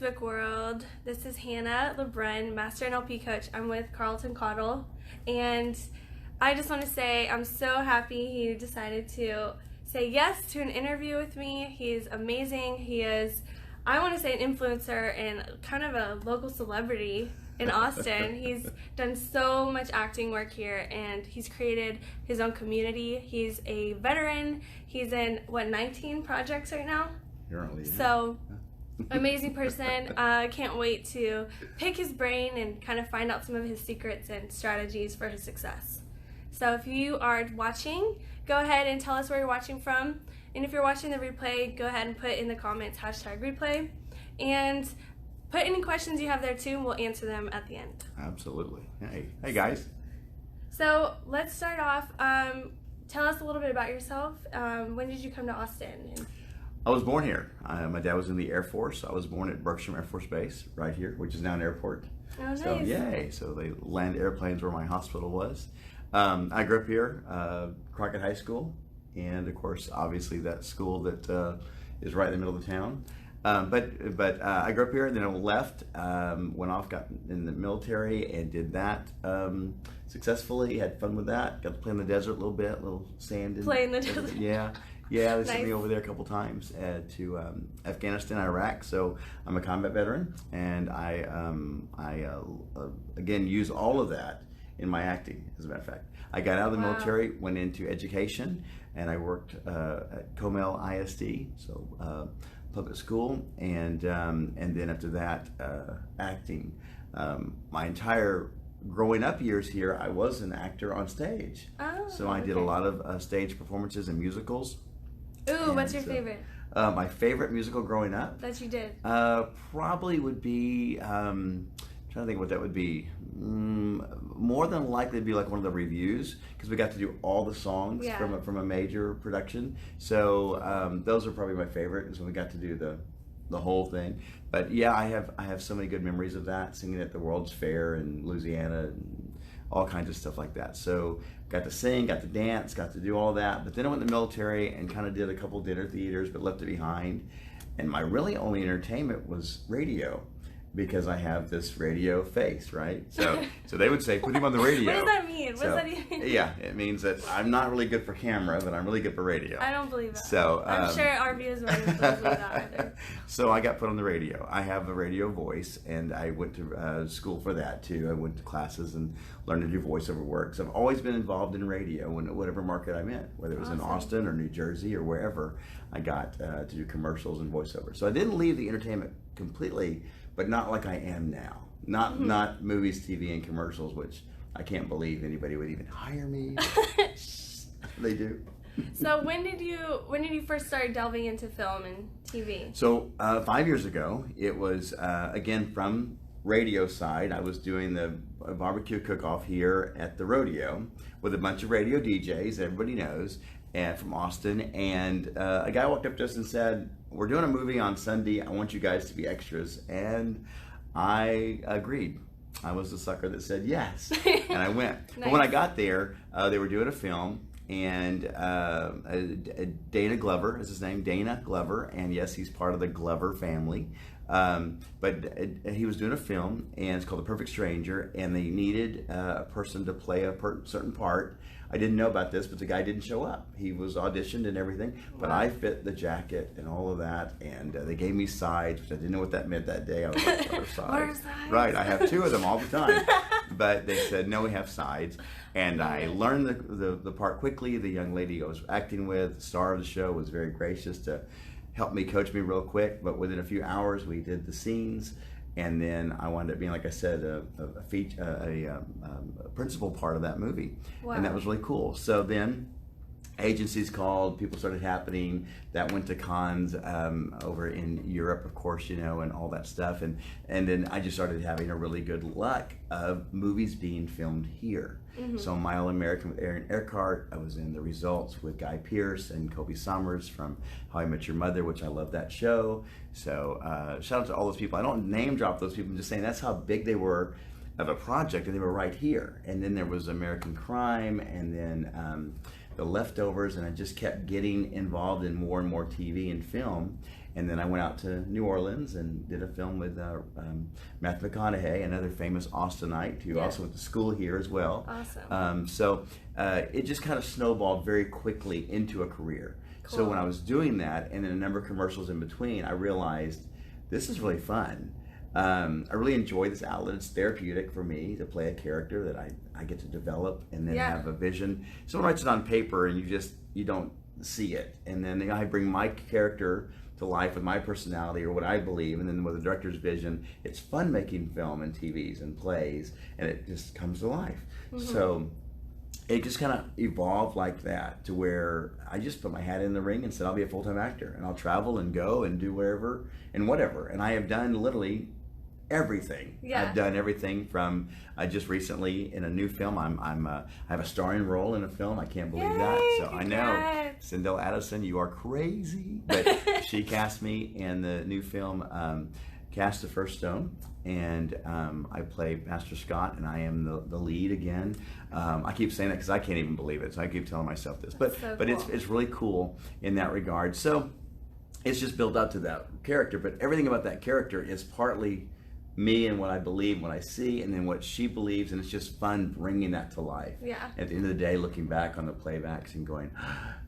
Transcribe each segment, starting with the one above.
Facebook world. This is Hannah LeBrun, Master NLP Coach. I'm with Carlton Caudle, and I just want to say I'm so happy he decided to say yes to an interview with me. He's amazing. He is, I want to say, an influencer and kind of a local celebrity in Austin. He's done so much acting work here, and he's created his own community. He's a veteran. He's in, 19 projects right now? Currently, yeah. So, amazing person. Can't wait to pick his brain and kind of find out some of his secrets and strategies for his success. So if you are watching, go ahead and tell us where you're watching from. And if you're watching the replay, go ahead and put in the comments #replay. And put any questions you have there too, and we'll answer them at the end. Absolutely. Hey guys. So let's start off. Tell us a little bit about yourself. When did you come to Austin? I was born here. My dad was in the Air Force. I was born at Bergstrom Air Force Base right here, which is now an airport. Oh, nice. So, yay. So they land airplanes where my hospital was. I grew up here, Crockett High School, and of course, obviously that school that is right in the middle of the town. But I grew up here, and then I left, went off, got in the military, and did that successfully. Had fun with that. Got to play in the desert a little bit, a little sand. Play in the desert. Yeah. Yeah, they sent me over there a couple times to Afghanistan, Iraq. So I'm a combat veteran, and I again use all of that in my acting. As a matter of fact, I got out of the military, went into education, and I worked at Comel ISD, so public school, and then after that, acting. My entire growing up years here, I was an actor on stage. Oh, so I did a lot of stage performances and musicals. Ooh, what's your favorite? My favorite musical growing up? That you did? Probably would be, trying to think what that would be. More than likely it'd be like one of the reviews, because we got to do all the songs from a major production. So those are probably my favorite, is when we got to do the whole thing. But yeah, I have so many good memories of that, singing at the World's Fair in Louisiana and all kinds of stuff like that. So got to sing, got to dance, got to do all that. But then I went in the military and kind of did a couple dinner theaters, but left it behind. And my really only entertainment was radio, because I have this radio face, right? So they would say, put him on the radio. What does that mean? What does that even? Yeah, it means that I'm not really good for camera, but I'm really good for radio. I don't believe that. So I'm sure our viewers won't believe that either. So I got put on the radio. I have a radio voice, and I went to school for that too. I went to classes and learned to do voiceover work. So I've always been involved in radio in whatever market I'm in, whether it was in Austin or New Jersey or wherever. I got to do commercials and voiceover. So I didn't leave the entertainment completely, but not like I am now. Not movies, TV, and commercials, which I can't believe anybody would even hire me. They do. So when did you first start delving into film and TV? So 5 years ago, it was again from radio side. I was doing the barbecue cook-off here at the rodeo with a bunch of radio DJs, everybody knows, and from Austin. And a guy walked up to us and said, "We're doing a movie on Sunday. I want you guys to be extras." And I agreed. I was the sucker that said yes, and I went. Nice. But when I got there, they were doing a film, and Dana Glover is his name, Dana Glover, and yes, he's part of the Glover family. But he was doing a film, and it's called The Perfect Stranger, and they needed a person to play a certain part. I didn't know about this, but the guy didn't show up. He was auditioned and everything, but I fit the jacket and all of that, and they gave me sides, which I didn't know what that meant that day. I was like, what are sides? What are sides? Right, I have two of them all the time. But they said, no, we have sides. And I learned the part quickly. The young lady I was acting with, the star of the show, was very gracious to help me, coach me real quick. But within a few hours, we did the scenes. And then I wound up being, like I said, a principal part of that movie. Wow. And that was really cool. So then agencies called, people started happening. That went to cons over in Europe, of course, you know, and all that stuff. And then I just started having a really good luck of movies being filmed here. Mm-hmm. So Mile American with Aaron Eckhart. I was in The Results with Guy Pearce and Kobe Summers from How I Met Your Mother, which I love that show. So shout out to all those people. I don't name drop those people. I'm just saying that's how big they were of a project, and they were right here. And then there was American Crime, and then The Leftovers, and I just kept getting involved in more and more TV and film. And then I went out to New Orleans and did a film with Matthew McConaughey, another famous Austinite who also went to school here as well. Awesome. So it just kind of snowballed very quickly into a career. Cool. So when I was doing that, and then a number of commercials in between, I realized this is really fun. I really enjoy this outlet. It's therapeutic for me to play a character that I get to develop and then have a vision. Someone writes it on paper and you don't see it. And then I bring my character to life with my personality or what I believe, and then with the director's vision. It's fun making film and TVs and plays, and it just comes to life. So it just kind of evolved like that to where I just put my hat in the ring and said I'll be a full-time actor and I'll travel and go and do wherever and whatever. And I have done literally everything. I've done everything from just recently in a new film. I have a starring role in a film. I can't believe that. So I know, Cindel Addison, you are crazy, but she cast me in the new film, Cast the First Stone, and I play Pastor Scott, and I am the lead again. I keep saying that because I can't even believe it, so I keep telling myself this. But cool. It's really cool in that regard. So it's just built up to that character, but everything about that character is partly me and what I believe, what I see, and then what she believes, and it's just fun bringing that to life. At the end of the day, looking back on the playbacks and going,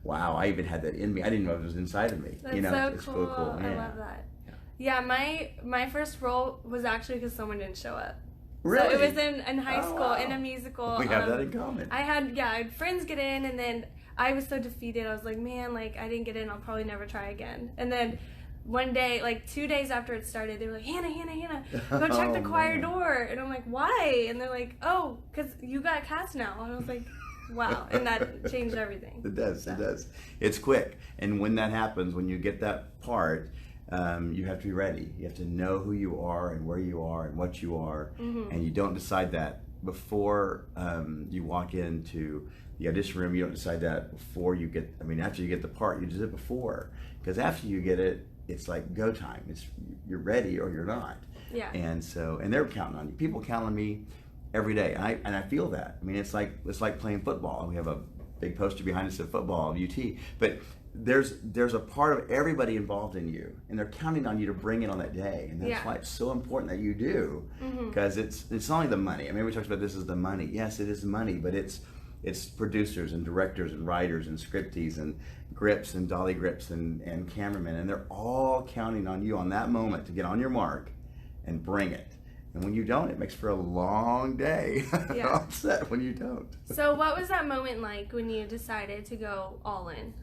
wow, I even had that in me. I didn't know it was inside of me. That's It's so cool. so cool. I love that. Yeah, my first role was actually because someone didn't show up. Really? So it was in high school, in a musical. We have that in common. I had friends get in, and then I was so defeated. I was like, man, I didn't get in. I'll probably never try again. And then one day, 2 days after it started, they were like, Hannah, go check the choir door. And I'm like, why? And they're like, oh, because you got cast now. And I was like, wow. And that changed everything. It does. It's quick. And when that happens, when you get that part, you have to be ready. You have to know who you are and where you are and what you are. And you don't decide that before you walk into the audition room. You don't decide that before you get, after you get the part, you do it before. Because after you get it, it's like go time. You're ready or you're not. And they're counting on you. People count on me every day, and I feel that. It's like playing football. We have a big poster behind us of football of UT, but there's a part of everybody involved in you, and they're counting on you to bring it on that day, and that's why it's so important that you do, because it's not only the money. We talked about this as the money. Yes, it is money, but it's producers and directors and writers and scripties and grips and dolly grips and cameramen, and they're all counting on you on that moment to get on your mark and bring it. And when you don't, it makes for a long day. I'm upset when you don't. So what was that moment like when you decided to go all in?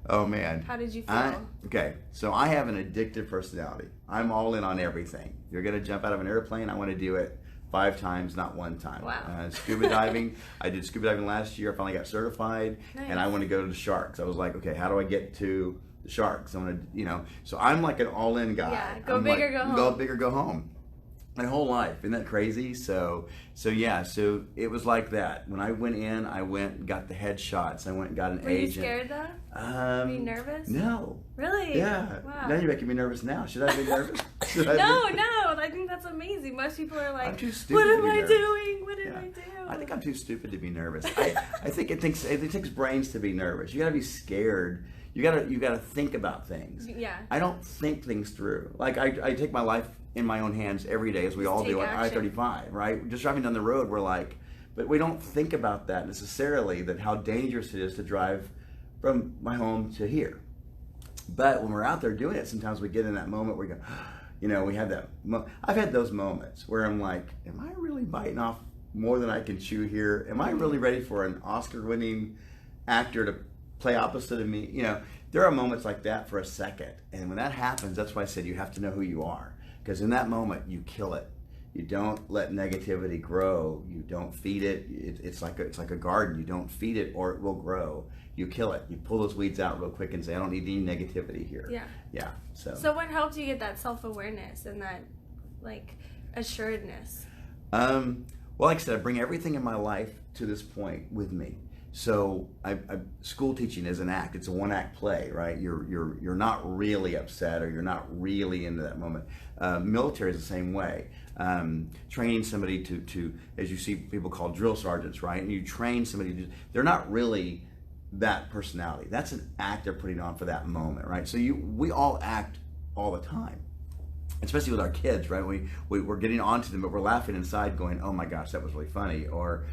Oh man. How did you feel? Okay, so I have an addictive personality. I'm all in on everything. You're gonna jump out of an airplane, I wanna do it 5 times, not 1 time. Wow. Scuba diving, I did scuba diving last year. I finally got certified, and I want to go to the sharks. I was like, okay, how do I get to the sharks? I want to, so I'm like an all-in guy. Go big or go home. Go big or go home. My whole life, isn't that crazy? So it was like that. When I went in, I went and got the headshots. I went and got an agent. Were you scared though? Were you nervous? No. Really? Yeah. Wow. Now you're making me nervous now. Should I be nervous? No. I think that's amazing. Most people are like, I'm too stupid what to am be I nervous. doing? What did I do? I think I'm too stupid to be nervous. I think it takes brains to be nervous. You gotta be scared. You gotta think about things. Yeah. I don't think things through. Like I take my life in my own hands every day, as we all do on I-35, right? Just driving down the road, we're like, but we don't think about that necessarily, that how dangerous it is to drive from my home to here. But when we're out there doing it, sometimes we get in that moment where we go, we have that. I've had those moments where I'm like, am I really biting off more than I can chew here? Am I really ready for an Oscar-winning actor to play opposite of me? There are moments like that for a second. And when that happens, that's why I said you have to know who you are. Because in that moment, you kill it. You don't let negativity grow. You don't feed it. It's like a garden. You don't feed it or it will grow. You kill it. You pull those weeds out real quick and say, I don't need any negativity here. Yeah. So what helped you get that self-awareness and that assuredness? Well, like I said, I bring everything in my life to this point with me. So school teaching is an act. It's a 1-act play, right? You're not really upset, or you're not really into that moment. Military is the same way. Training somebody to, as you see people call drill sergeants, right? And you train somebody they're not really that personality. That's an act they're putting on for that moment, right? So we all act all the time, especially with our kids, right? We're getting onto them, but we're laughing inside going, oh my gosh, that was really funny, or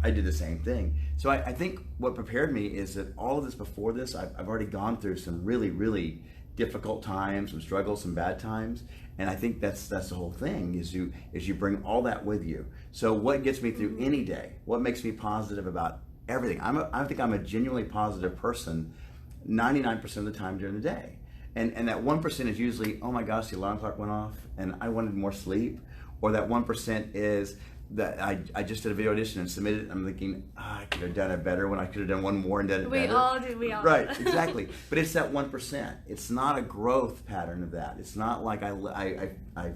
I did the same thing. So I think what prepared me is that all of this before this, I've already gone through some really, really difficult times, some struggles, some bad times, and I think that's the whole thing, is you bring all that with you. So what gets me through any day? What makes me positive about everything? I think I'm a genuinely positive person 99% of the time during the day. And that 1% is usually, oh my gosh, the alarm clock went off and I wanted more sleep. Or that 1% is that I just did a video audition and submitted it. And I'm thinking, I could have done it better when I could have done one more and done it better. We all Right, exactly. But it's that 1%. It's not a growth pattern of that. It's not like I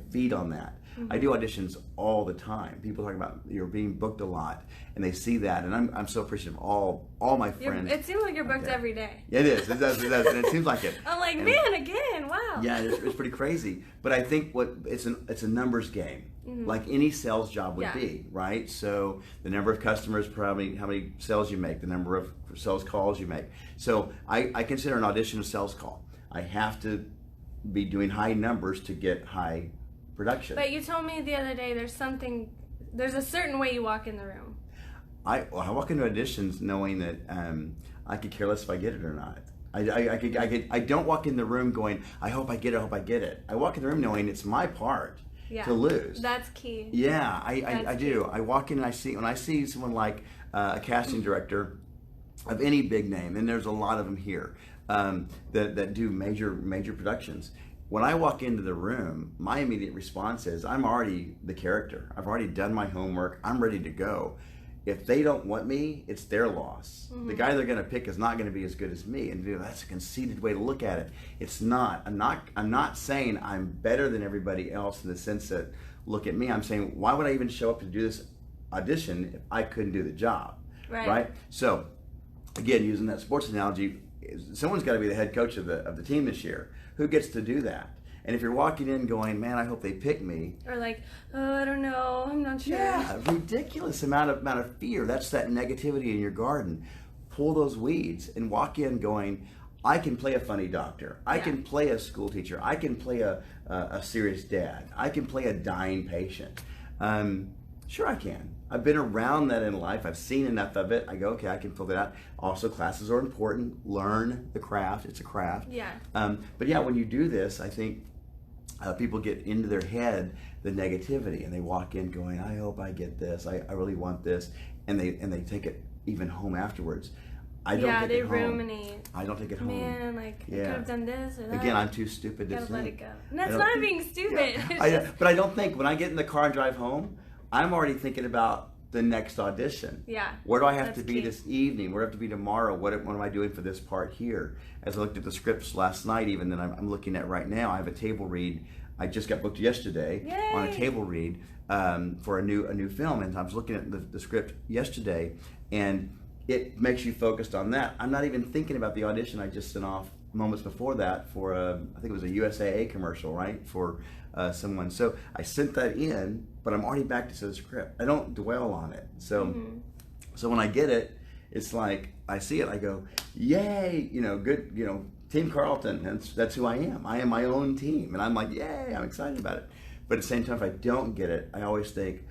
feed on that. I do auditions all the time. People talk about you're being booked a lot, and they see that, and I'm so appreciative of all my friends. It seems like you're booked every day. It is. It does, and it seems like it. I'm like, man, again, wow. Yeah, it's pretty crazy. But I think it's a numbers game, like any sales job would be, right? So the number of customers, probably how many sales you make, the number of sales calls you make. So I consider an audition a sales call. I have to be doing high numbers to get high production. But you told me the other day there's a certain way you walk in the room. I walk into auditions knowing that I could care less if I get it or not. I don't walk in the room going, I hope I get it. I walk in the room knowing it's my part to lose. That's key. Yeah, I do. I walk in and when I see someone like a casting director of any big name, and there's a lot of them here that do major productions. When I walk into the room, my immediate response is, I'm already the character. I've already done my homework. I'm ready to go. If they don't want me, it's their loss. The guy they're going to pick is not going to be as good as me. And that's a conceited way to look at it. It's not. I'm not saying I'm better than everybody else in the sense that, look at me. I'm saying, why would I even show up to do this audition if I couldn't do the job? Right? So, again, using that sports analogy, someone's got to be the head coach of the team this year. Who gets to do that? And if you're walking in going, man, I hope they pick me. Or like, oh, I don't know, I'm not sure. Yeah, ridiculous amount of fear. That's that negativity in your garden. Pull those weeds and walk in going, I can play a funny doctor. I can play a school teacher. I can play a serious dad. I can play a dying patient. Sure I can. I've been around that in life. I've seen enough of it. I go, okay, I can fill that out. Also, classes are important. Learn the craft. It's a craft. Yeah. But yeah, when you do this, I think people get into their head the negativity, and they walk in going, I hope I get this. I really want this, and they take it even home afterwards. I don't take it home. Ruminate. I don't take it home. Man, like, I could have done this or that. Again, I'm too stupid to think. Let it go. And that's not not being stupid. Yeah. But I don't think, when I get in the car and drive home, I'm already thinking about the next audition. Yeah. Where do I have to be this evening? Where do I have to be tomorrow? What am I doing for this part here? As I looked at the scripts last night, even that I'm looking at right now, I have a table read. I just got booked yesterday on a table read for a new film, and I was looking at the script yesterday, and it makes you focused on that. I'm not even thinking about the audition I just sent off moments before that for I think it was a USAA commercial, right? For someone. So I sent that in, but I'm already back to the script. I don't dwell on it. So so when I get it, it's like I see it, I go, yay, good, Team Carlton. That's who I am. I am my own team, and I'm like, yay, I'm excited about it. But at the same time, if I don't get it, I always think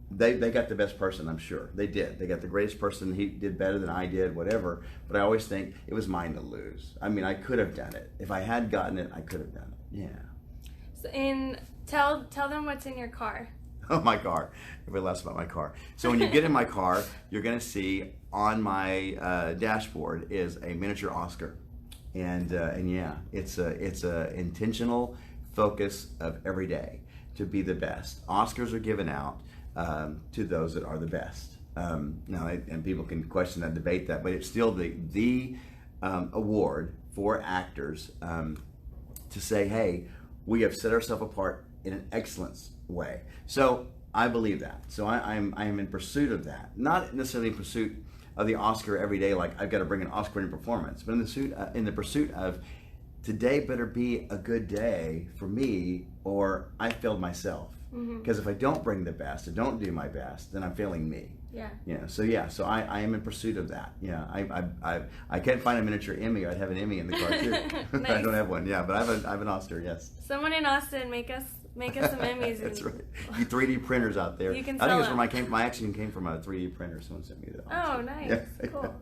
they got the best person. I'm sure they did. They got the greatest person. He did better than I did, whatever. But I always think it was mine to lose. I mean, I could have done it. If I had gotten it, I could have done it. Yeah. And tell them what's in your car. Oh, my car. Everybody laughs about my car. So when you get in my car, you're going to see on my dashboard is a miniature Oscar, and yeah, it's a intentional focus of every day to be the best. Oscars are given out to those that are the best. Now, and people can question that, debate that, but it's still the award for actors to say, hey, we have set ourselves apart in an excellence way. So I believe that. So I am in pursuit of that. Not necessarily in pursuit of the Oscar every day, like I've got to bring an Oscar-winning performance, but in the pursuit of today better be a good day for me, or I failed myself. Because if I don't bring the best, I don't do my best, then I'm failing me. Yeah. So I am in pursuit of that. Yeah, I can't find a miniature Emmy. I'd have an Emmy in the car too. Nice. I don't have one. Yeah, but I have an Oscar. Yes. Someone in Austin make us some Emmys. That's right. You 3D printers out there. You can I think sell it's where my action came from a 3D printer. Someone sent me that. Oh, nice. Yeah. Cool.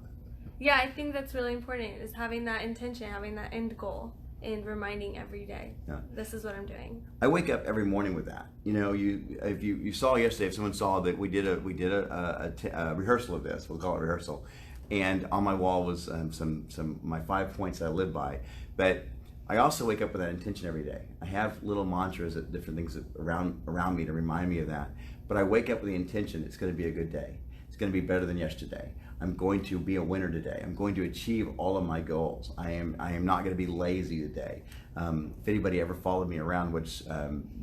Yeah, I think that's really important, is having that intention, having that end goal, and reminding every day, this is what I'm doing. I wake up every morning with that. If you saw yesterday, if someone saw that we did a rehearsal of this, we'll call it rehearsal, and on my wall was some my 5 points I live by. But I also wake up with that intention every day. I have little mantras at different things around me to remind me of that. But I wake up with the intention, it's going to be a good day. It's going to be better than yesterday. I'm going to be a winner today. I'm going to achieve all of my goals. I am not going to be lazy today. If anybody ever followed me around, which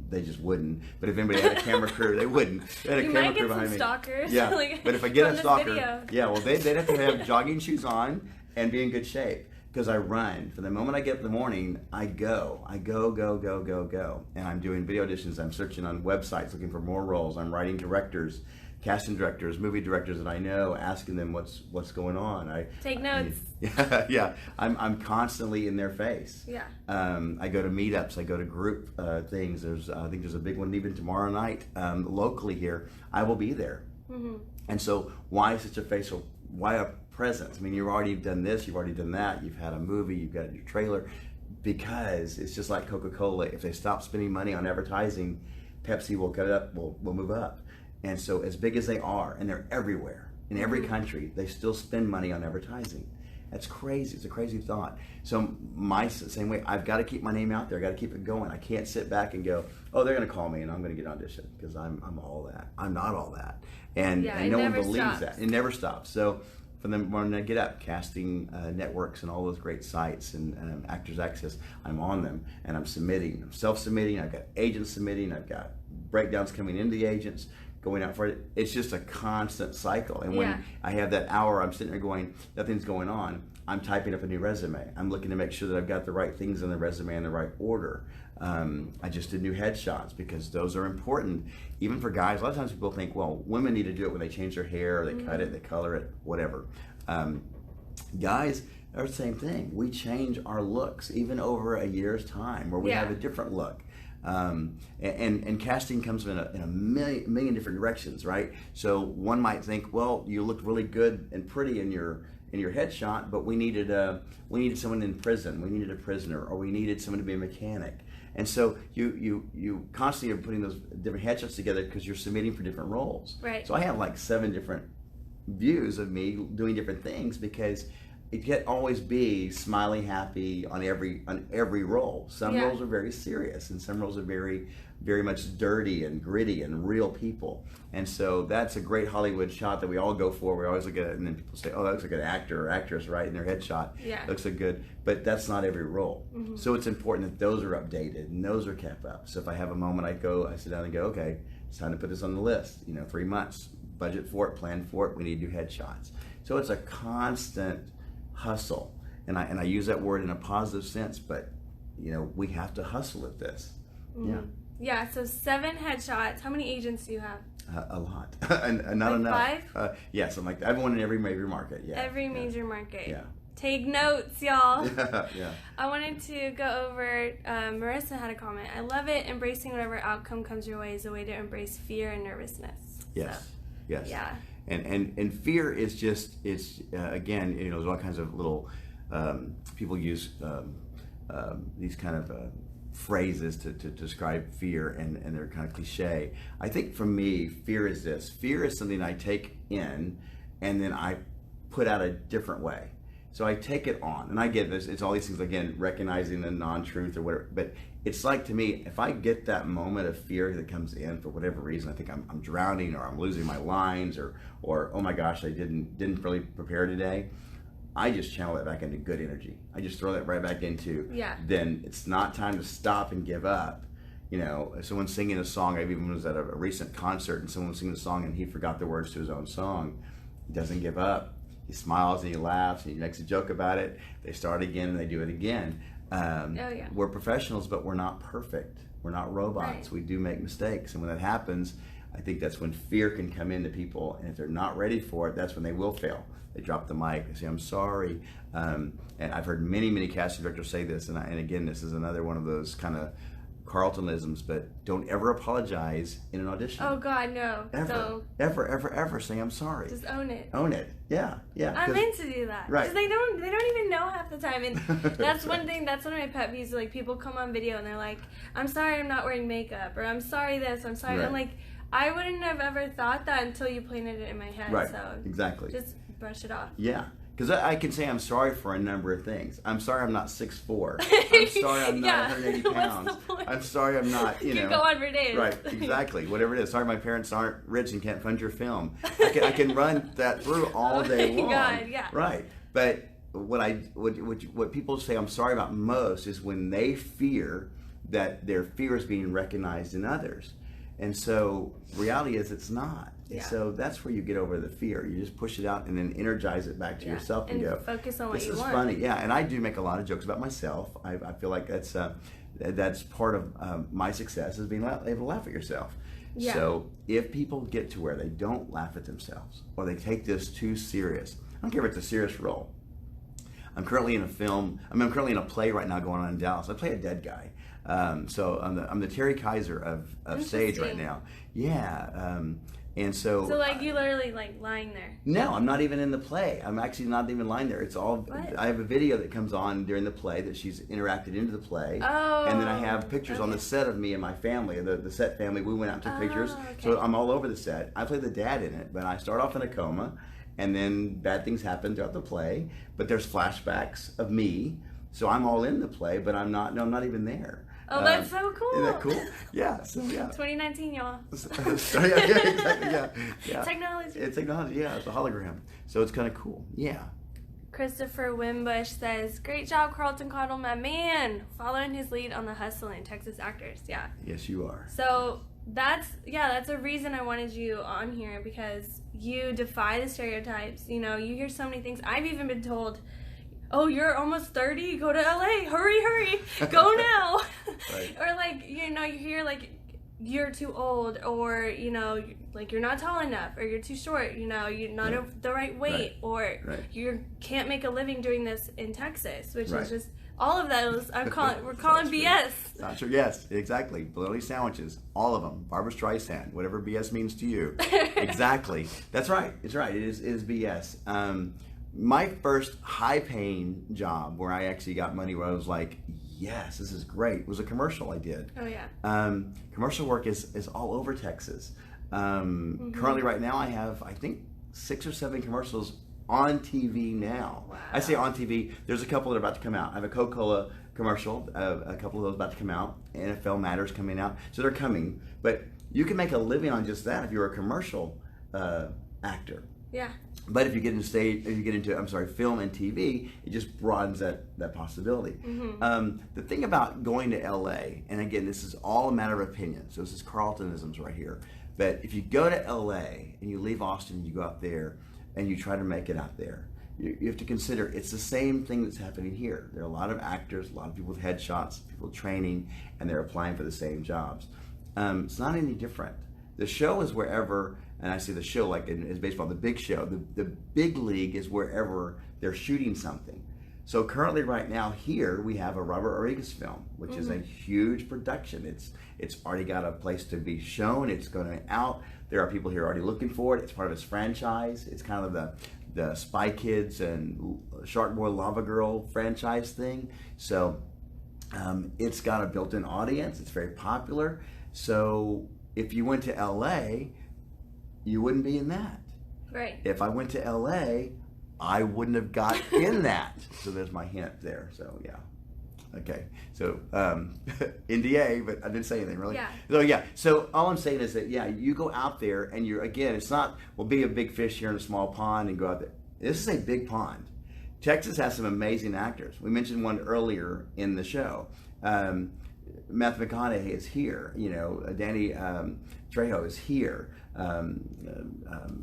they just wouldn't, but if anybody had a camera crew, they wouldn't. They had a camera crew behind me. You might get some stalkers. Yeah, like, but if I get a stalker, video. yeah, well, they'd have to have jogging shoes on and be in good shape. Because I run. From the moment I get up in the morning, I go, and I'm doing video auditions. I'm searching on websites looking for more roles. I'm writing directors, casting directors, movie directors that I know, asking them what's going on. I take notes. Yeah. I'm constantly in their face. Yeah. I go to meetups. I go to group things. I think there's a big one even tomorrow night locally here. I will be there. Mm-hmm. And so why such a facial? Why a presence? I mean, you've already done this. You've already done that. You've had a movie. You've got your trailer. Because it's just like Coca-Cola. If they stop spending money on advertising, Pepsi will cut it up. Will move up. And so as big as they are, and they're everywhere, in every country, they still spend money on advertising. That's crazy. It's a crazy thought. So same way, I've got to keep my name out there. I got to keep it going. I can't sit back and go, oh, they're going to call me and I'm going to get an audition, because I'm all that. I'm not all that. And no one believes that. It never stops. So from the morning I get up, casting networks and all those great sites and Actors Access, I'm on them and I'm submitting. I'm self-submitting. I've got agents submitting. I've got breakdowns coming into the agents, going out for it. It's just a constant cycle. And when I have that hour, I'm sitting there going, nothing's going on. I'm typing up a new resume. I'm looking to make sure that I've got the right things in the resume in the right order. I just did new headshots, because those are important, even for guys. A lot of times people think, well, women need to do it when they change their hair, or they cut it, they color it, whatever. Guys are the same thing. We change our looks even over a year's time, where we have a different look. And casting comes in a million different directions, right? So one might think, well, you looked really good and pretty in your headshot, but we needed someone in prison, we needed a prisoner, or we needed someone to be a mechanic. And so you constantly are putting those different headshots together because you're submitting for different roles. Right. So I have like 7 different views of me doing different things, because it can't always be smiley, happy on every role. Some roles are very serious, and some roles are very, very much dirty and gritty and real people. And so that's a great Hollywood shot that we all go for. We always look at it, and then people say, "Oh, that looks like an actor or actress, right?" In their headshot, looks so good. But that's not every role. Mm-hmm. So it's important that those are updated and those are kept up. So if I have a moment, I sit down and go, "Okay, it's time to put this on the list. 3 months, budget for it, plan for it. We need to do headshots." So it's a constant hustle, and I use that word in a positive sense, but we have to hustle at this. So 7 headshots. How many agents do you have? A lot. and not like enough. 5? Yeah, something like that. I have one in every major market. Every major market. Yeah. Take notes, y'all. Yeah. I wanted to go over, Marissa had a comment. I love it. Embracing whatever outcome comes your way is a way to embrace fear and nervousness. Yes. So, yes. Yeah. And fear is just, again, there's all kinds of little, people use these kind of phrases to describe fear, and they're kind of cliche. I think for me, fear is this. Fear is something I take in and then I put out a different way. So I take it on, and I get this. It's all these things, again, recognizing the non-truth or whatever. But it's like, to me, if I get that moment of fear that comes in for whatever reason, I think I'm drowning, or I'm losing my lines, or oh my gosh, I didn't really prepare today. I just channel that back into good energy. I just throw that right back into. Then it's not time to stop and give up. Someone's singing a song. I even was at a recent concert, and someone was singing a song, and he forgot the words to his own song. He doesn't give up. He smiles and he laughs and he makes a joke about it. They start again and they do it again. We're professionals, but we're not perfect. We're not robots. Right. We do make mistakes. And when that happens, I think that's when fear can come into people, and if they're not ready for it, that's when they will fail. They drop the mic, they say, I'm sorry. And I've heard many casting directors say this, and again, this is another one of those kind of Carltonisms, but don't ever apologize in an audition. Oh God, no. Ever, ever say I'm sorry. Just own it. Own it. Yeah. I'm meant to do that. Right. Because they don't even know half the time. And that's one thing, that's one of my pet peeves. Like, people come on video and they're like, I'm sorry I'm not wearing makeup, or I'm sorry this, I'm sorry. Right. I'm like, I wouldn't have ever thought that until you planted it in my head. Right. So Exactly. just brush it off. Yeah. Because I can say I'm sorry for a number of things. I'm sorry I'm not 6'4". I'm sorry I'm not 180 pounds. What's the point? I'm sorry I'm not, You go on for days. Right, exactly. Whatever it is. Sorry my parents aren't rich and can't fund your film. I can run that through all day long. God, yeah. Right. But what people say I'm sorry about most is when they fear that their fear is being recognized in others. And so reality is it's not. Yeah. So that's where you get over the fear. You just push it out and then energize it back to yourself and go, focus on what you want. This is funny. Yeah, and I do make a lot of jokes about myself. I feel like that's part of my success is being able to laugh at yourself. Yeah. So if people get to where they don't laugh at themselves or they take this too serious, I don't care if it's a serious role. I'm currently in a film. I'm currently in a play right now going on in Dallas. I play a dead guy. So I'm the Terry Kaiser of stage right now. Yeah. And so like you literally like lying there. No, I'm not even in the play. I'm actually not even lying there. It's all. What? I have a video that comes on during the play that she's interacted into the play. Oh. And then I have pictures on the set of me and my family, the set family. We went out and took pictures. Okay. So I'm all over the set. I play the dad in it, but I start off in a coma, and then bad things happen throughout the play. But there's flashbacks of me, so I'm all in the play, but I'm not. No, I'm not even there. Oh, that's so cool. Isn't that cool? Yeah. So yeah. 2019, y'all. So, yeah, exactly. Yeah. Technology. It's technology. Yeah, it's a hologram. So it's kind of cool. Yeah. Christopher Wimbush says, "Great job, Carlton Caudle, my man, following his lead on the hustling Texas actors." Yeah. Yes, you are. So that's a reason I wanted you on here, because you defy the stereotypes. You know, you hear so many things. I've even been told, oh, you're almost 30, go to LA, hurry, go now. Right. Or like, you know, you hear like, you're too old, or, you know, like you're not tall enough, or you're too short, you know, you're not the right weight, or you can't make a living doing this in Texas, which is just, all of those, we're calling BS. It's not true. Yes, exactly. Bologna sandwiches, all of them. Barbara Streisand, whatever BS means to you. Exactly. That's right. It's right. It is BS. My first high-paying job where I actually got money, where I was like, yes, this is great, was a commercial I did. Oh, yeah. Commercial work is all over Texas. Currently, right now, I have, I think, 6 or 7 commercials on TV now. Wow. I say on TV. There's a couple that are about to come out. I have a Coca-Cola commercial, a couple of those about to come out. NFL Matters coming out. So they're coming. But you can make a living on just that if you're a commercial actor. Yeah. But if you get into film and TV, it just broadens that possibility. The thing about going to LA, and again, this is all a matter of opinion, so this is Carltonisms right here. But if you go to LA and you leave Austin and you go out there and you try to make it out there, you have to consider it's the same thing that's happening here. There are a lot of actors, a lot of people with headshots, people training, and they're applying for the same jobs. It's not any different. The show is wherever, and I say the show like in baseball, the big show, the big league is wherever they're shooting something. So currently right now here we have a Robert Rodriguez film, which is a huge production. It's already got a place to be shown. It's going out. There are people here already looking for it. It's part of his franchise. It's kind of the Spy Kids and Shark Boy Lava Girl franchise thing. So it's got a built-in audience. It's very popular. So if you went to LA, you wouldn't be in that. Right. If I went to LA, I wouldn't have got in that. So there's my hint there. So yeah. Okay. So NDA, but I didn't say anything really. Yeah. So yeah. So all I'm saying is that you go out there and it's not be a big fish here in a small pond and go out there. This is a big pond. Texas has some amazing actors. We mentioned one earlier in the show. Matthew McConaughey is here. You know, Danny Trejo is here.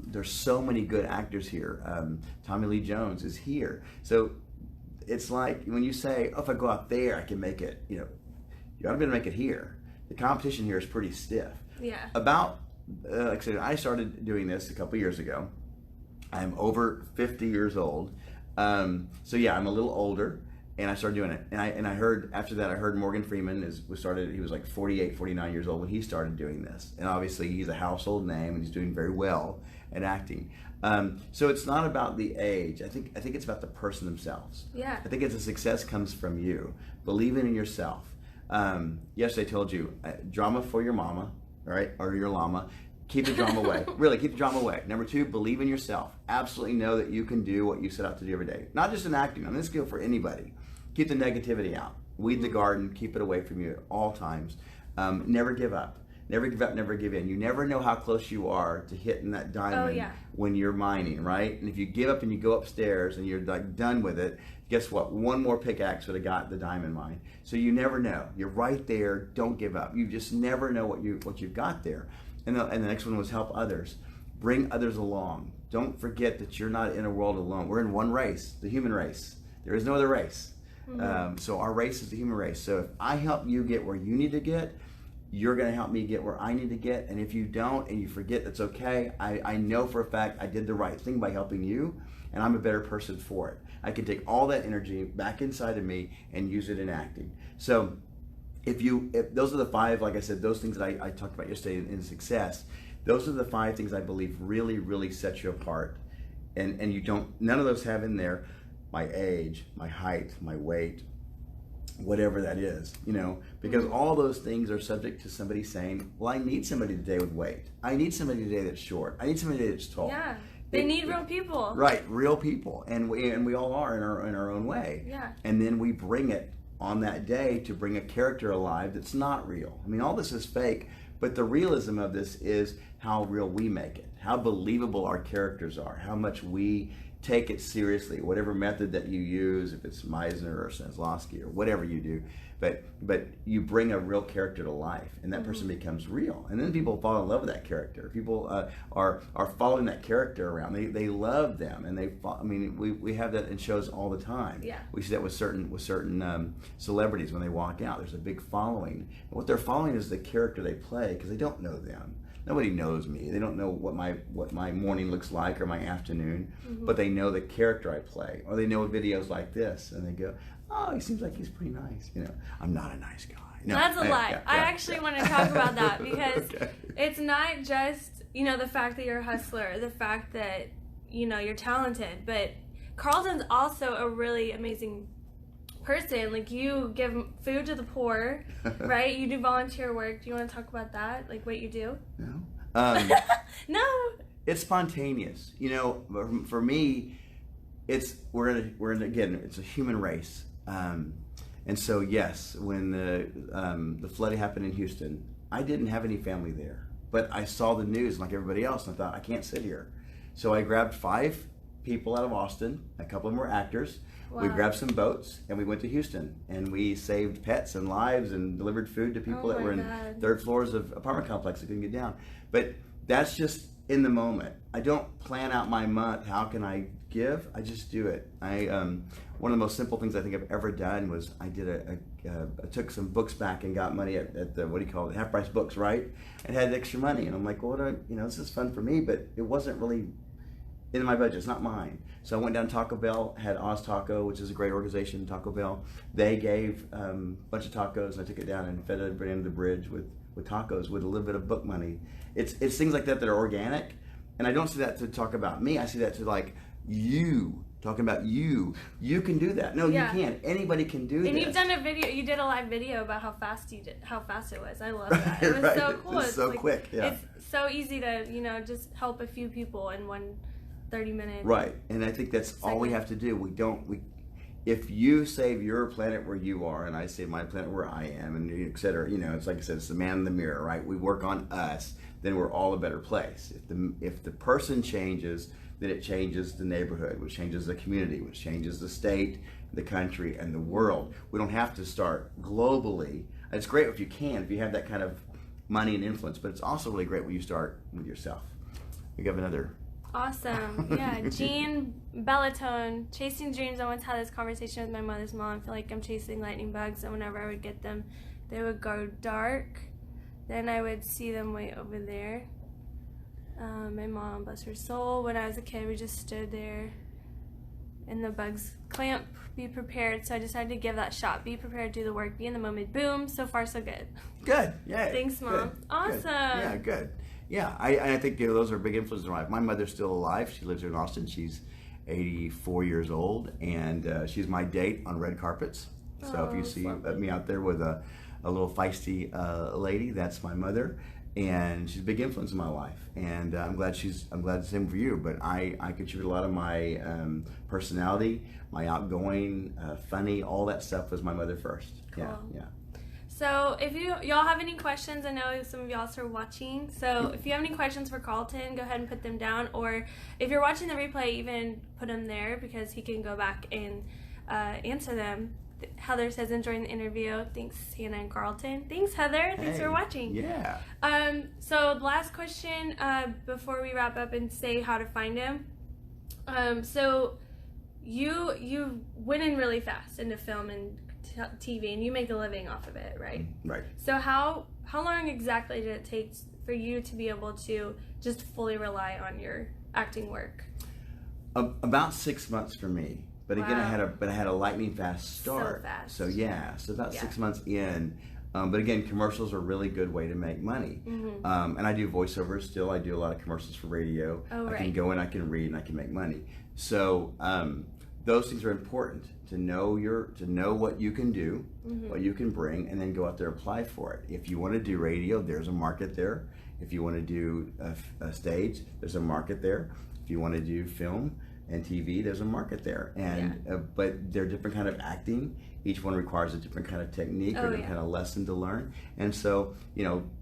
There's so many good actors here. Tommy Lee Jones is here. So it's like when you say, oh, if I go out there, I can make it, you ought to be able to make it here. The competition here is pretty stiff. Yeah. About like I said, I started doing this a couple years ago. I'm over 50 years old. So yeah, I'm a little older, and I started doing it. And I heard, after that, I heard Morgan Freeman he was like 48, 49 years old when he started doing this. And obviously he's a household name, and he's doing very well at acting. So it's not about the age. I think it's about the person themselves. Yeah. I think it's a success comes from you. Believing in yourself. Yes, I told you, drama for your mama, right? Or your llama. Keep the drama away. Really, keep the drama away. Number 2, believe in yourself. Absolutely know that you can do what you set out to do every day. Not just in acting. I mean, this goes for anybody. Keep the negativity out. Weed the garden. Keep it away from you at all times. Never give up. Never give up, never give in. You never know how close you are to hitting that diamond when you're mining, right? And if you give up and you go upstairs and you're like done with it, guess what? One more pickaxe would have got the diamond mine. So you never know. You're right there. Don't give up. You just never know what you've got there. And the next one was help others. Bring others along. Don't forget that you're not in a world alone. We're in one race, the human race. There is no other race. So our race is the human race. So if I help you get where you need to get, you're going to help me get where I need to get. And if you don't and you forget, that's okay. I know for a fact I did the right thing by helping you, and I'm a better person for it. I can take all that energy back inside of me and use it in acting. So if those are the 5, like I said, those things that I talked about yesterday in success, those are the 5 things I believe really, really set you apart. And none of those have in there my age, my height, my weight, whatever that is, because all those things are subject to somebody saying, well, I need somebody today with weight. I need somebody today that's short. I need somebody today that's tall. Yeah. They need real people. Right, real people. And we all are in our own way. Yeah. And then we bring it on that day to bring a character alive that's not real. I mean, all this is fake, but the realism of this is how real we make it, how believable our characters are, how much we take it seriously, whatever method that you use, if it's Meisner or Stanislavski or whatever you do, but you bring a real character to life, and that person becomes real, and then people fall in love with that character. People are following that character around. They love them, and we have that in shows all the time. Yeah. We see that with certain celebrities when they walk out. There's a big following. And what they're following is the character they play, because they don't know them. Nobody knows me. They don't know what my morning looks like or my afternoon, but they know the character I play, or they know videos like this, and they go, "Oh, he seems like he's pretty nice." I'm not a nice guy. No, that's a lie. I actually want to talk about that because it's not just the fact that you're a hustler, the fact that you're talented, but Carlton's also a really amazing person. Like, you give food to the poor, right? You do volunteer work. Do you want to talk about that, like what you do? No. No. It's spontaneous. For me, we're in again. It's a human race, and so yes, when the flooding happened in Houston, I didn't have any family there, but I saw the news like everybody else, and I thought, I can't sit here. So I grabbed 5 people out of Austin. A couple of them were actors. Wow. We grabbed some boats and we went to Houston, and we saved pets and lives and delivered food to people that were in 3rd floors of apartment complexes that couldn't get down. But that's just in the moment. I don't plan out my month. How can I give? I just do it. One of the most simple things I think I've ever done was I took some books back and got money at the, what do you call it, half price books, right? And had extra money, and I'm like, well, this is fun for me, but it wasn't really in my budget. It's not mine. So I went down to Taco Bell, had Oz Taco, which is a great organization, Taco Bell. They gave a bunch of tacos, and I took it down and fed everybody under the bridge with tacos with a little bit of book money. It's things like that are organic, and I don't see that to talk about me. I see that to like you, talking about you. You can do that. No, you can't. Anybody can do that. And you've done a video. You did a live video about how fast it was. I love that. It was right. So cool. It's so quick. Yeah. It's so easy to just help a few people in one 30-minute. Right, and I think that's all we have to do. If you save your planet where you are, and I save my planet where I am, and et cetera, it's like I said, it's the man in the mirror, right? We work on us, then we're all a better place. If the person changes, then it changes the neighborhood, which changes the community, which changes the state, the country, and the world. We don't have to start globally. It's great if you have that kind of money and influence, but it's also really great when you start with yourself. We have another. Awesome. Yeah. Jean Bellatone, Chasing Dreams. I once had this conversation with my mother's mom. I feel like I'm chasing lightning bugs, and whenever I would get them, they would go dark. Then I would see them way over there. My mom, bless her soul, when I was a kid, we just stood there in the bugs clamp, be prepared. So I decided to give that shot. Be prepared, do the work, be in the moment. Boom. So far, so good. Good. Yeah. Thanks, Mom. Good. Awesome. Good. Yeah, good. Yeah, I think those are big influences in my life. My mother's still alive. She lives here in Austin. She's 84 years old, and she's my date on red carpets. So if you see me out there with a little feisty lady, that's my mother, and she's a big influence in my life. And I'm glad the same for you. But I contribute a lot of my personality, my outgoing, funny, all that stuff was my mother first. Cool. Yeah. So if y'all have any questions, I know some of y'all are watching, so if you have any questions for Carlton, go ahead and put them down, or if you're watching the replay, even put them there because he can go back and answer them. Heather says, enjoying the interview. Thanks, Hannah and Carlton. Thanks, Heather. Thanks for watching. Yeah. So the last question before we wrap up and say how to find him. So you went in really fast into film and TV, and you make a living off of it, right? Right. So how long exactly did it take for you to be able to just fully rely on your acting work? About 6 months for me. But again, I had a lightning fast start. So fast. So yeah, so about 6 months in. But again, commercials are a really good way to make money. Mm-hmm. And I do voiceovers still. I do a lot of commercials for radio. I can go in, I can read, and I can make money. So those things are important to know what you can do, what you can bring, and then go out there and apply for it. If you want to do radio, there's a market there. If you want to do a stage, there's a market there. If you want to do film and TV, there's a market there. And but they're different kind of acting. Each one requires a different kind of technique or a different kind of lesson to learn. And so,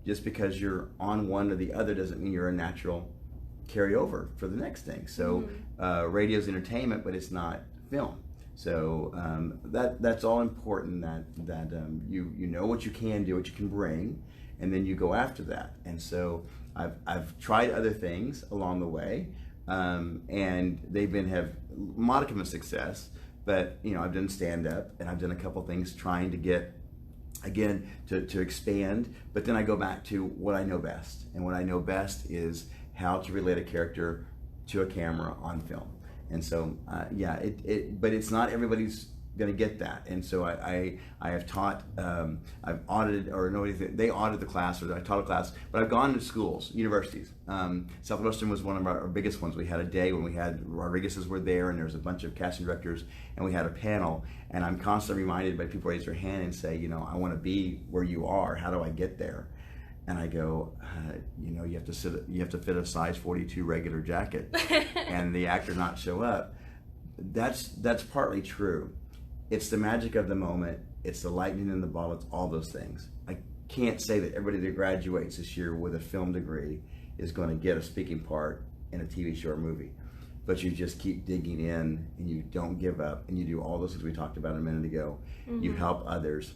just because you're on one or the other doesn't mean you're a natural carryover for the next thing. So radio's entertainment, but it's not film. So that's all important, that you know what you can do, what you can bring, and then you go after that. And so I've tried other things along the way, and they've have modicum of success. But I've done stand up, and I've done a couple things trying to get again to expand. But then I go back to what I know best, and what I know best is how to relate a character to a camera on film. And so, but it's not everybody's going to get that. And so I have taught, I've audited, they audited the class, or I taught a class, but I've gone to schools, universities. Southwestern was one of our biggest ones. We had a day when we had, Rodriguez's were there, and there was a bunch of casting directors, and we had a panel, and I'm constantly reminded by people raise their hand and say, I want to be where you are. How do I get there? And I go, you have to fit a size 42 regular jacket, and the actor not show up. That's partly true. It's the magic of the moment. It's the lightning in the bottle. It's all those things. I can't say that everybody that graduates this year with a film degree is going to get a speaking part in a TV show or movie. But you just keep digging in, and you don't give up, and you do all those things we talked about a minute ago. You help others.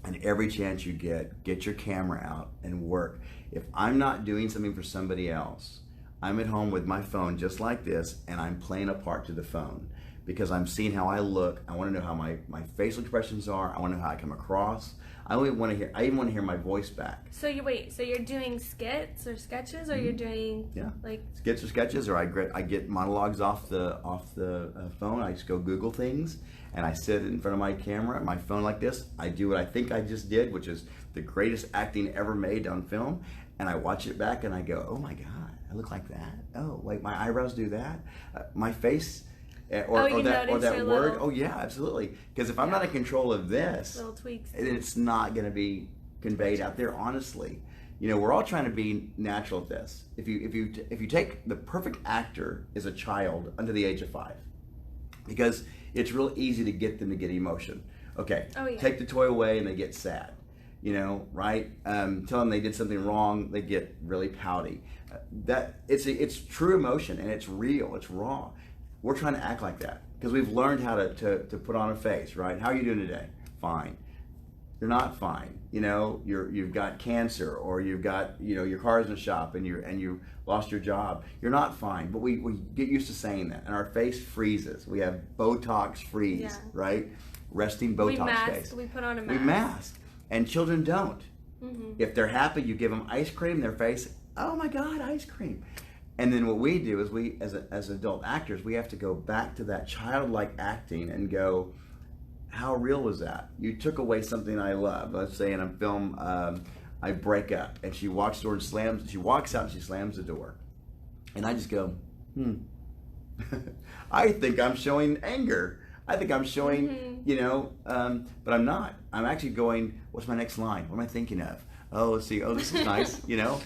And every chance you get your camera out and work. If I'm not doing something for somebody else, I'm at home with my phone just like this, and I'm playing a part to the phone because I'm seeing how I look. I want to know how my facial expressions are. I want to know how I come across. I even want to hear my voice back. So you're doing skits or sketches, or you're doing like skits or sketches, or I get monologues off the phone. I just go Google things, and I sit in front of my camera, my phone like this. I do what I think I just did, which is the greatest acting ever made on film, and I watch it back, and I go, oh my God, I look like that. Oh, wait, my eyebrows do that. My face. Or that word. Oh yeah, absolutely. Because if I'm not in control of this, little tweaks, it's not going to be conveyed out there. Honestly, we're all trying to be natural at this. If you take the perfect actor as a child under the age of 5, because it's real easy to get them to get emotion. Okay, take the toy away and they get sad. Right? Tell them they did something wrong, they get really pouty. That it's true emotion, and it's real. It's raw. We're trying to act like that because we've learned how to put on a face, right? How are you doing today? Fine. You're not fine. You've got cancer, or you've got your car's in the shop, and you lost your job. You're not fine. But we get used to saying that, and our face freezes. We have Botox freeze, right? Resting Botox face. We put on a mask. We mask, and children don't. If they're happy, you give them ice cream, their face oh my God, ice cream. And then what we do is we, as adult actors, we have to go back to that childlike acting and go, how real was that? You took away something I love. Let's say in a film, I break up, and she walks door and slams. She walks out and she slams the door, and I just go, I think I'm showing anger. I think I'm showing, but I'm not. I'm actually going, what's my next line? What am I thinking of? Oh, let's see. Oh, this is nice.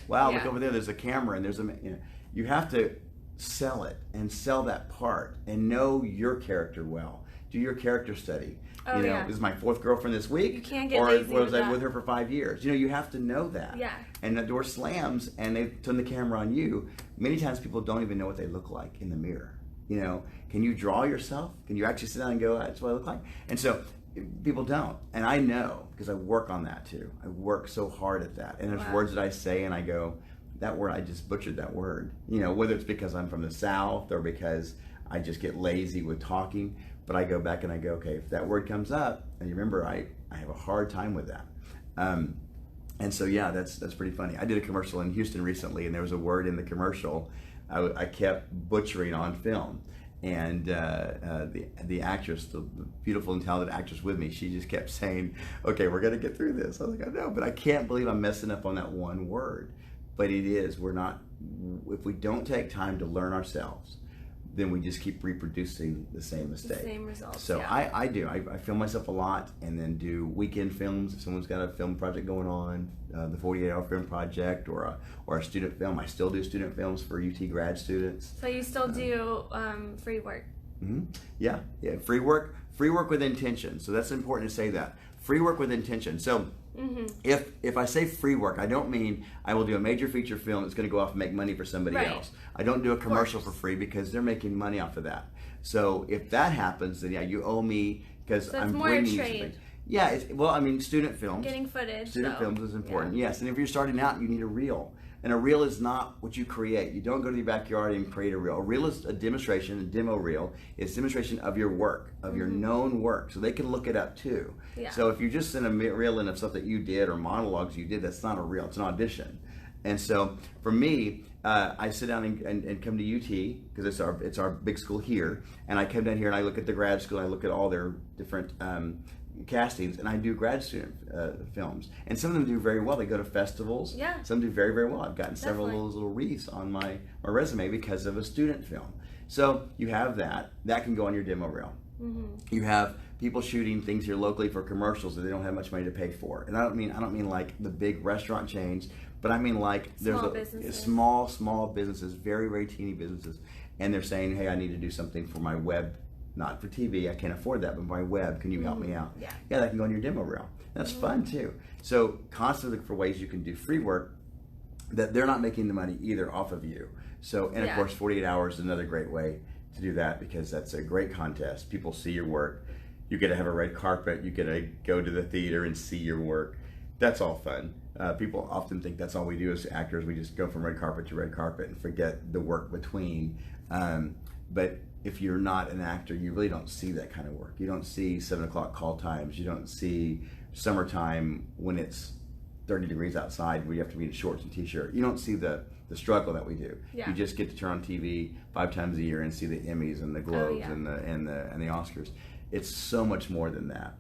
Wow, look over there. There's a camera, and there's you have to sell it and sell that part and know your character well. Do your character study. This is my fourth girlfriend this week. You can't get lazy or was I with her for 5 years? You have to know that. Yeah. And the door slams and they turn the camera on you. Many times people don't even know what they look like in the mirror. Can you draw yourself? Can you actually sit down and go, that's what I look like? And so people don't. And I know because I work on that too. I work so hard at that. And there's words that I say and I go, that word, I just butchered that word. Whether it's because I'm from the South or because I just get lazy with talking. But I go back and I go, okay, if that word comes up, and you remember, I have a hard time with that. And so, yeah, that's pretty funny. I did a commercial in Houston recently, and there was a word in the commercial I kept butchering on film. And the actress, the beautiful and talented actress with me, she just kept saying, okay, we're going to get through this. I was like, I know, but I can't believe I'm messing up on that one word. But it is, if we don't take time to learn ourselves, then we just keep reproducing the same mistake. The same results. So yeah. I do. I film myself a lot and then do weekend films. If someone's got a film project going on, the 48-hour film project or a student film. I still do student films for UT grad students. So you still do free work? Mm-hmm. Yeah. Free work with intention. So that's important to say that. Free work with intention. So if I say free work, I don't mean I will do a major feature film that's going to go off and make money for somebody else. I don't do a commercial for free because they're making money off of that. So if that happens, then yeah, you owe me because I'm bringing you something. Yeah, student films. Getting footage. Student films is important, yes. And if you're starting out, you need a reel. And a reel is not what you create. You don't go to your backyard and create a reel. A reel is a demonstration, a demo reel. It's a demonstration of your work, of your known work. So they can look it up too. Yeah. So if you just send a reel in of stuff that you did or monologues you did, that's not a reel, it's an audition. And so for me, I sit down and come to UT because it's our big school here. And I come down here and I look at the grad school, I look at all their different castings, and I do grad student films, and some of them do very well. They go to festivals. Yeah. Some do very, very well. I've gotten several of those little wreaths on my resume because of a student film. So you have that can go on your demo reel. You have people shooting things here locally for commercials that they don't have much money to pay for, and I don't mean like the big restaurant chains, but I mean like small businesses, very, very teeny businesses, and they're saying, hey, I need to do something for my web. Not for TV, I can't afford that, but my web, can you help me out? Yeah, that can go on your demo reel. That's fun too. So constantly look for ways you can do free work that they're not making the money either off of you. So, and of course, 48 hours is another great way to do that because that's a great contest. People see your work. You get to have a red carpet. You get to go to the theater and see your work. That's all fun. People often think that's all we do as actors. We just go from red carpet to red carpet and forget the work between. But if you're not an actor, you really don't see that kind of work. You don't see 7 o'clock call times. You don't see summertime when it's 30 degrees outside where you have to be in shorts and t-shirt. You don't see the struggle that we do. Yeah. You just get to turn on TV 5 times a year and see the Emmys and the Globes and the Oscars. It's so much more than that.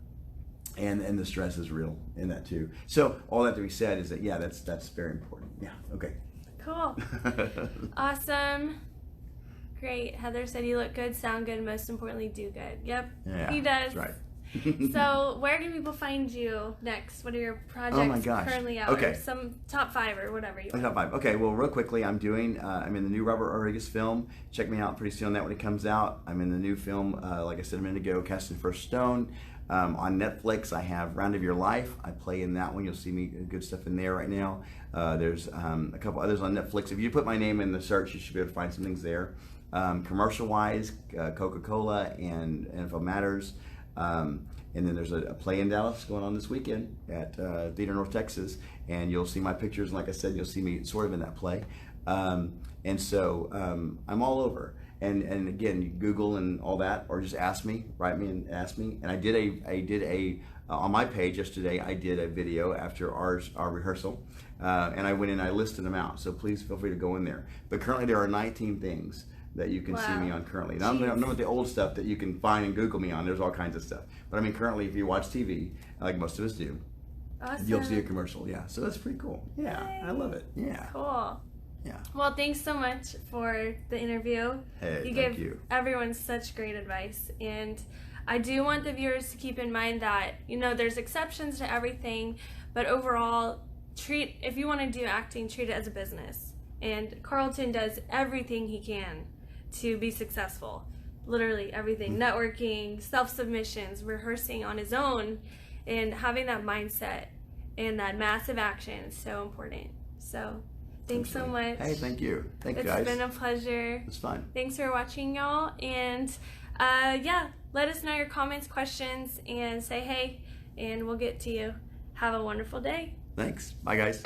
And the stress is real in that too. So all that to be said is that that's very important. Yeah. Okay. Cool. Awesome. Great. Heather said you look good, sound good, and most importantly, do good. Yep, yeah, he does. That's right. So where can people find you next? What are your projects currently out? Okay. Or some top 5 or whatever you want. Top 5. Okay, well, real quickly, I'm in the new Robert Rodriguez film. Check me out pretty soon on that when it comes out. I'm in the new film, like I said a minute ago, Casting First Stone. On Netflix, I have Round of Your Life. I play in that one. You'll see me good stuff in there right now. There's a couple others on Netflix. If you put my name in the search, you should be able to find some things there. Commercial-wise, Coca-Cola and NFL Matters. And then there's a play in Dallas going on this weekend at Theater North Texas. And you'll see my pictures. And like I said, you'll see me sort of in that play. And so I'm all over. And again, you Google and all that, or just ask me, write me and ask me. And I did a on my page yesterday, I did a video after our rehearsal, and I went in and I listed them out. So please feel free to go in there. But currently there are 19 things that you can see me on currently. Now, I don't know what the old stuff that you can find and Google me on. There's all kinds of stuff. But I mean, currently, if you watch TV, like most of us do, you'll see a commercial. Yeah, so that's pretty cool. Yeah, Yay. I love it. Yeah. Cool. Yeah. Well, thanks so much for the interview. Hey, you thank gave you. everyone such great advice, and I do want the viewers to keep in mind that, you know, there's exceptions to everything, but overall, if you want to do acting, treat it as a business. And Carlton does everything he can to be successful. Literally everything. Networking, self-submissions, rehearsing on his own, and having that mindset and that massive action is so important. So thanks so much. Hey, thank you. Thanks, guys. It's been a pleasure. It's fun. Thanks for watching, y'all. And yeah, let us know your comments, questions, and say hey, and we'll get to you. Have a wonderful day. Thanks. Bye, guys.